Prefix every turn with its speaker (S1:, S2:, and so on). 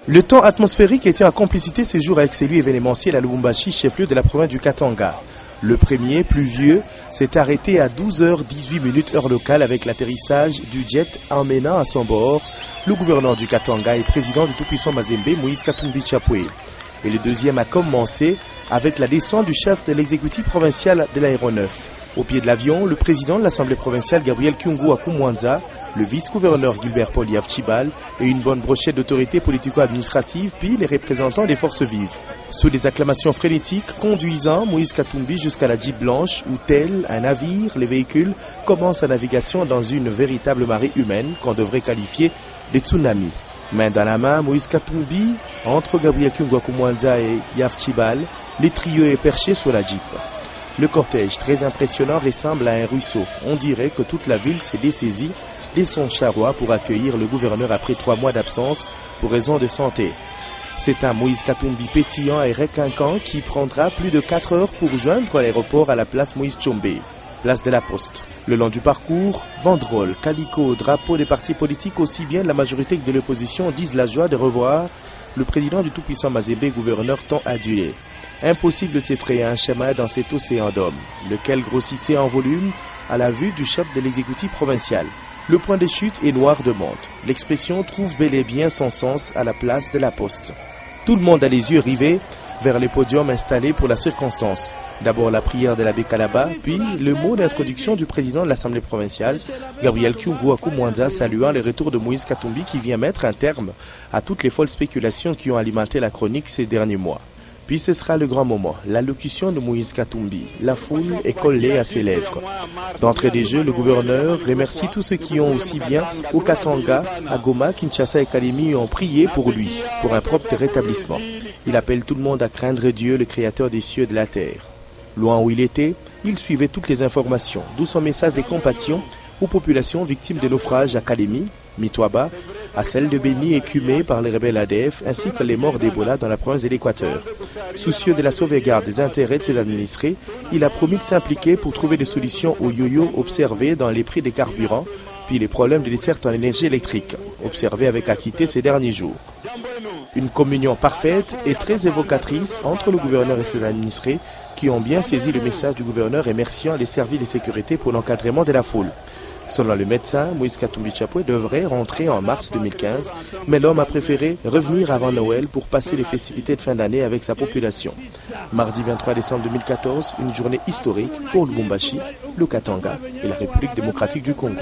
S1: Le temps atmosphérique était en complicité ces jours avec celui événementiel à Lubumbashi, chef-lieu de la province du Katanga. Le premier, pluvieux, s'est arrêté à 12h18 heure locale avec l'atterrissage du jet emmenant à son bord le gouverneur du Katanga et président du tout-puissant Mazembe, Moïse Katumbi Chapwe. Et le deuxième a commencé avec la descente du chef de l'exécutif provincial de l'aéronef. Au pied de l'avion, le président de l'Assemblée provinciale Gabriel Kyungu Akumwanza, le vice-gouverneur Gilbert Paul Yavchibal et une bonne brochette d'autorités politico-administratives, puis les représentants des forces vives. Sous des acclamations frénétiques, conduisant Moïse Katumbi jusqu'à la Jeep blanche où, tel un navire, les véhicules commencent sa navigation dans une véritable marée humaine qu'on devrait qualifier de tsunami. Main dans la main, Moïse Katumbi, entre Gabriel Kyungu Akumwanza et Yavchibal, le trio est perché sur la Jeep. Le cortège, très impressionnant, ressemble à un ruisseau. On dirait que toute la ville s'est dessaisie de son charroi pour accueillir le gouverneur après 3 mois d'absence pour raison de santé. C'est un Moïse Katumbi pétillant et requinquant qui prendra plus de 4 heures pour joindre l'aéroport à la place Moïse Tchombe, place de la Poste. Le long du parcours, banderoles, calicots, drapeaux des partis politiques aussi bien de la majorité que de l'opposition disent la joie de revoir le président du tout-puissant Mazembe, gouverneur tant adulé. Impossible de s'effrayer un chemin dans cet océan d'hommes, lequel grossissait en volume à la vue du chef de l'exécutif provincial. Le point de chute est noir de monde. L'expression trouve bel et bien son sens à la place de la Poste. Tout le monde a les yeux rivés vers le podium installé pour la circonstance. D'abord la prière de l'abbé Kalaba, puis le mot d'introduction du président de l'Assemblée provinciale, Gabriel Kyungu Akumwanza, saluant le retour de Moïse Katumbi qui vient mettre un terme à toutes les folles spéculations qui ont alimenté la chronique ces derniers mois. Puis ce sera le grand moment, l'allocution de Moïse Katumbi. La foule est collée à ses lèvres. D'entrée des jeux, le gouverneur remercie tous ceux qui ont aussi bien au Katanga, à Goma, Kinshasa et Kalemi ont prié pour lui, pour un propre rétablissement. Il appelle tout le monde à craindre Dieu, le créateur des cieux et de la terre. Loin où il était, il suivait toutes les informations, d'où son message de compassion aux populations victimes de naufrages à Kalemi, Mitwaba, à celle de Beni écumée par les rebelles ADF, ainsi que les morts d'Ebola dans la province de l'Équateur. Soucieux de la sauvegarde des intérêts de ses administrés, il a promis de s'impliquer pour trouver des solutions aux yo-yo observés dans les prix des carburants, puis les problèmes de desserte en énergie électrique, observés avec acuité ces derniers jours. Une communion parfaite et très évocatrice entre le gouverneur et ses administrés qui ont bien saisi le message du gouverneur remerciant les services de sécurité pour l'encadrement de la foule. Selon le médecin, Moïse Katumbi Chapwe devrait rentrer en mars 2015, mais l'homme a préféré revenir avant Noël pour passer les festivités de fin d'année avec sa population. Mardi 23 décembre 2014, une journée historique pour Lubumbashi, le Katanga et la République démocratique du Congo.